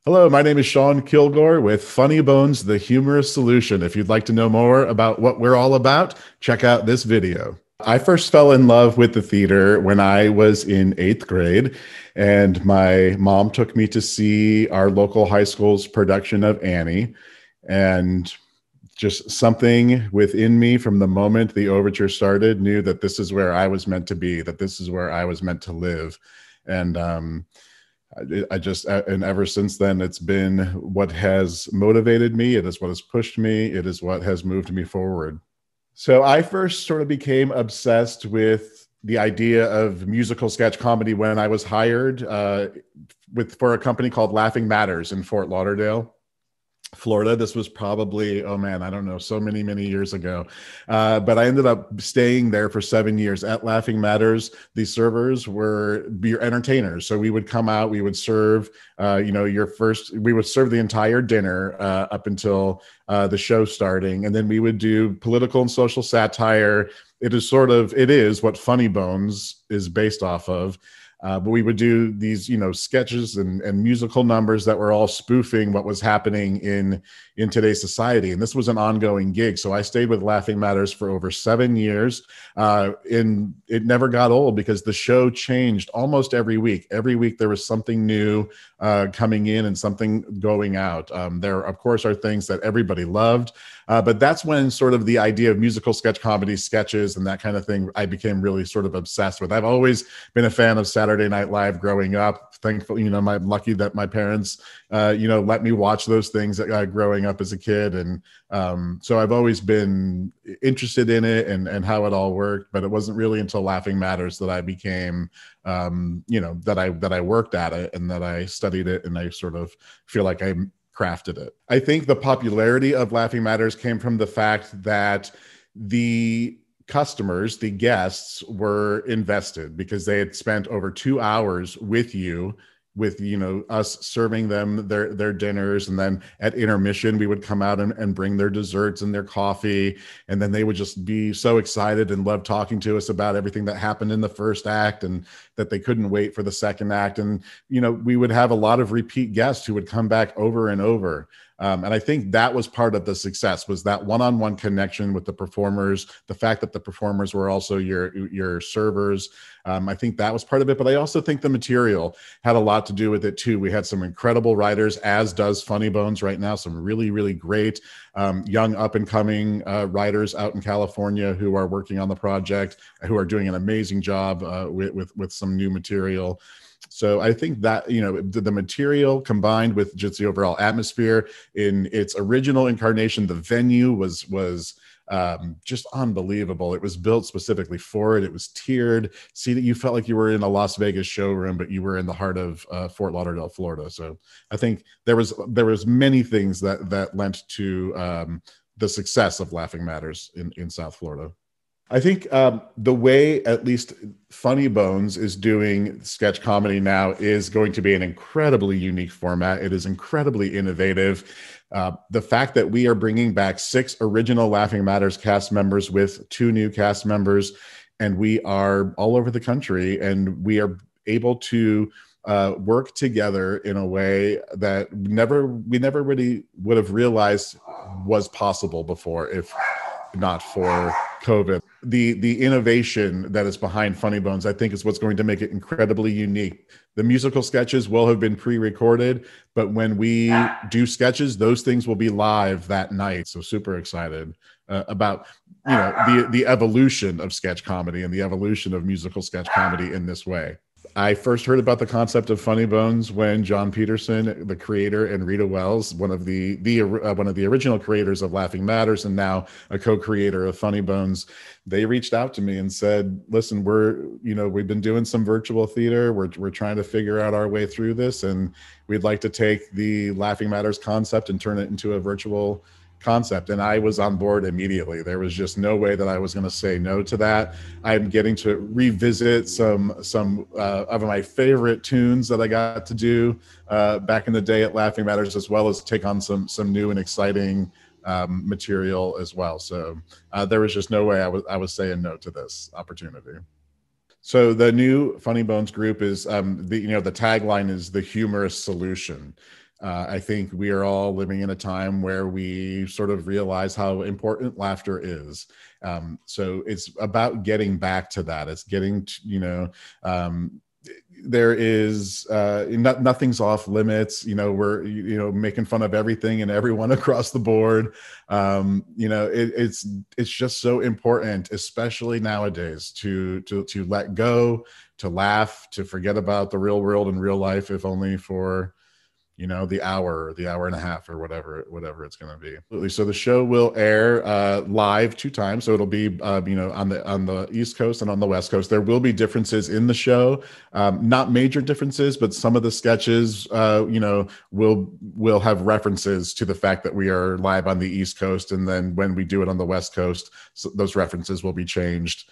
Hello, my name is Shawn Kilgore with Funny Bōnz, the Humerus Solution. If you'd like to know more about what we're all about, check out this video. I first fell in love with the theater when I was in eighth grade, and my mom took me to see our local high school's production of Annie. And just something within me from the moment the overture started knew that this is where I was meant to be, that this is where I was meant to live. And and ever since then, it's been what has motivated me. It is what has pushed me. It is what has moved me forward. So I first sort of became obsessed with the idea of musical sketch comedy when I was hired for a company called Laffing Matterz in Fort Lauderdale, Florida. This was probably, oh man, I don't know, so many years ago. But I ended up staying there for 7 years at Laffing Matterz. The servers were beer entertainers. So we would come out, we would serve, we would serve the entire dinner up until the show starting. And then we would do political and social satire. It is what Funny Bōnz is based off of. But we would do these, sketches and musical numbers that were all spoofing what was happening in today's society. And this was an ongoing gig. So I stayed with Laffing Matterz for over 7 years. And it never got old because the show changed almost every week. Every week there was something new coming in and something going out. There, of course, are things that everybody loved. But that's when sort of the idea of musical sketch comedy, sketches, and that kind of thing, I became really sort of obsessed with. I've always been a fan of Saturday Night Live growing up. Thankfully, I'm lucky that my parents, let me watch those things growing up as a kid. And so I've always been interested in it and how it all worked. But it wasn't really until Laffing Matterz that I became, that I worked at it and that I studied it, and I sort of feel like I crafted it. I think the popularity of Laffing Matterz came from the fact that the customers, the guests, were invested because they had spent over 2 hours with you, with us serving them their dinners. And then at intermission we would come out and bring their desserts and their coffee, and then they would just be so excited and love talking to us about everything that happened in the first act, and that they couldn't wait for the second act. And we would have a lot of repeat guests who would come back over and over. And I think that was part of the success, was that one-on-one connection with the performers, the fact that the performers were also your servers. I think that was part of it, but I also think the material had a lot to do with it too. We had some incredible writers, as does Funny Bōnz right now, some really, really great young up-and-coming writers out in California who are working on the project, who are doing an amazing job with some new material. So I think that, the material combined with just the overall atmosphere in its original incarnation, the venue was just unbelievable. It was built specifically for it. It was tiered. See, that you felt like you were in a Las Vegas showroom, but you were in the heart of Fort Lauderdale, Florida. So I think there was many things that lent to the success of Laffing Matterz in South Florida. I think the way at least Funny Bōnz is doing sketch comedy now is going to be an incredibly unique format. It is incredibly innovative. The fact that we are bringing back 6 original Laffing Matterz cast members with 2 new cast members, and we are all over the country, and we are able to work together in a way that we never really would have realized was possible before, if not for COVID. The innovation that is behind Funny Bōnz, I think, is what's going to make it incredibly unique. The musical sketches will have been pre-recorded, but when we do sketches, those things will be live that night. So super excited about the evolution of sketch comedy and the evolution of musical sketch comedy in this way. I first heard about the concept of Funny Bōnz when John Peterson, the creator, and Rita Wells, one of the original creators of Laffing Matterz and now a co-creator of Funny Bōnz, they reached out to me and said, "Listen, we've been doing some virtual theater. We're trying to figure out our way through this, and we'd like to take the Laffing Matterz concept and turn it into a virtual concept." And I was on board immediately. There was just no way that I was going to say no to that. I'm getting to revisit some of my favorite tunes that I got to do back in the day at Laffing Matterz, as well as take on some new and exciting material as well. So there was just no way I was saying no to this opportunity. So the new Funny Bōnz group is the tagline is the Humerus Solution. I think we are all living in a time where we sort of realize how important laughter is. So it's about getting back to that. It's getting to, there is nothing's off limits. We're making fun of everything and everyone across the board. It's just so important, especially nowadays, to let go, to laugh, to forget about the real world and real life, if only for the hour or the hour and a half or whatever it's going to be. So the show will air live 2 times. So it'll be on the East Coast and on the West Coast. There will be differences in the show, not major differences, but some of the sketches will have references to the fact that we are live on the East Coast, and then when we do it on the West Coast, so those references will be changed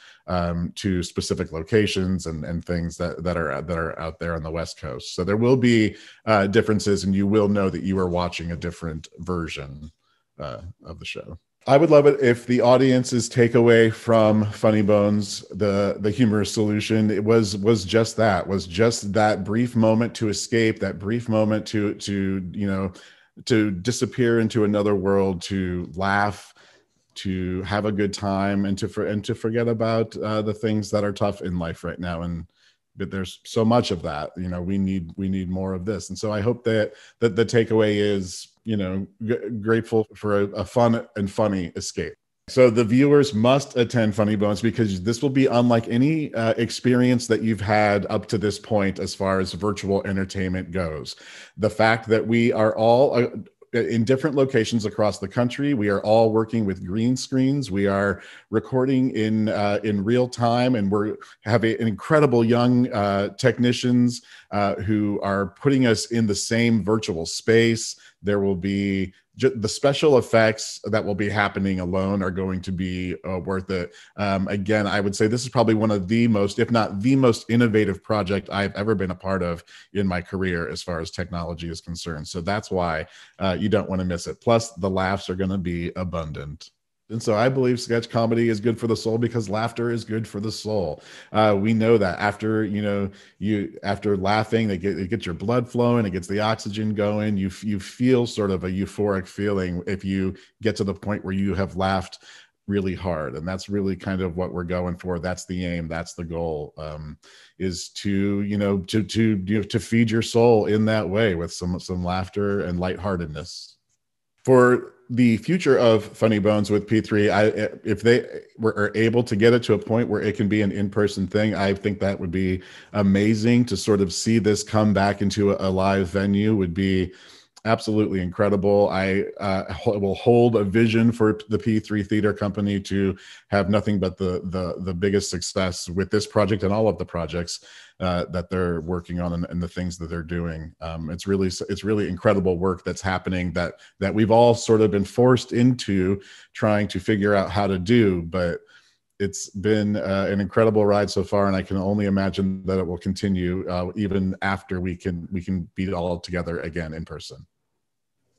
to specific locations and things that are out there on the West Coast. So there will be differences, and you will know that you are watching a different version of the show. I would love it if the audience's takeaway from Funny Bōnz, the Humerus Solution, it was just that brief moment to escape, that brief moment to disappear into another world, to laugh, to have a good time, and to forget about the things that are tough in life right now. But there's so much of that. We need more of this. And so I hope that the takeaway is, grateful for a fun and funny escape. So the viewers must attend Funny Bōnz, because this will be unlike any experience that you've had up to this point as far as virtual entertainment goes. The fact that we are all in different locations across the country. We are all working with green screens. We are recording in real time, and we have an incredible young technicians who are putting us in the same virtual space. There will be the special effects that will be happening alone are going to be worth it. Again, I would say this is probably one of the most, if not the most innovative project I've ever been a part of in my career as far as technology is concerned. So that's why you don't want to miss it. Plus, the laughs are going to be abundant. And so I believe sketch comedy is good for the soul because laughter is good for the soul. We know that after after laughing, it gets your blood flowing, it gets the oxygen going. You feel sort of a euphoric feeling if you get to the point where you have laughed really hard, and that's really kind of what we're going for. That's the aim. That's the goal. Is to to feed your soul in that way with some laughter and lightheartedness. For the future of Funny Bōnz with P3, if they are able to get it to a point where it can be an in-person thing, I think that would be amazing. To sort of see this come back into a live venue would be absolutely incredible. I will hold a vision for the P3 Theater Company to have nothing but the biggest success with this project and all of the projects that they're working on and the things that they're doing. It's really incredible work that's happening that we've all sort of been forced into trying to figure out how to do, but it's been an incredible ride so far, and I can only imagine that it will continue even after we can be all together again in person.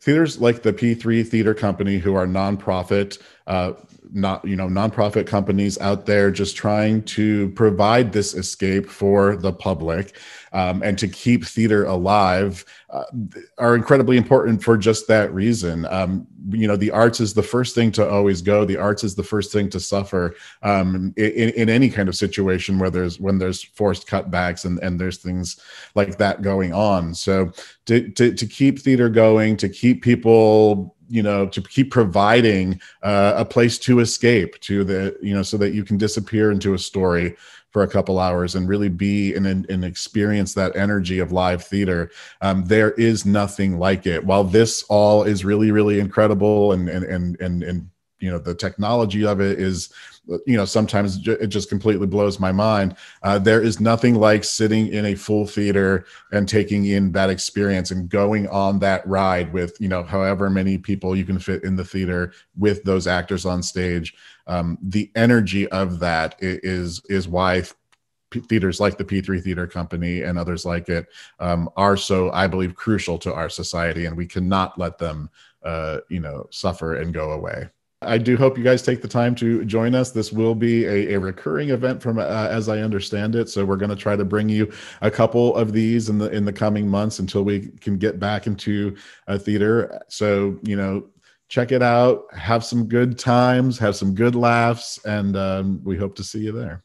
Theaters like the P3 Theater Company, who are nonprofit, nonprofit companies out there just trying to provide this escape for the public and to keep theater alive, are incredibly important for just that reason. The arts is the first thing to always go. The arts is the first thing to suffer in any kind of situation when there's forced cutbacks and there's things like that going on. So to keep theater going, to keep people, to keep providing a place to escape to so that you can disappear into a story for a couple hours and really be and experience that energy of live theater. There is nothing like it. While this all is really, really incredible and the technology of it is, sometimes it just completely blows my mind. There is nothing like sitting in a full theater and taking in that experience and going on that ride with, however many people you can fit in the theater with those actors on stage. The energy of that is why theaters like the P3 Theater Company and others like it are so, I believe, crucial to our society, and we cannot let them, suffer and go away. I do hope you guys take the time to join us. This will be a recurring event from as I understand it. So we're going to try to bring you a couple of these in the coming months until we can get back into a theater. So, you know, check it out, have some good times, have some good laughs, and we hope to see you there.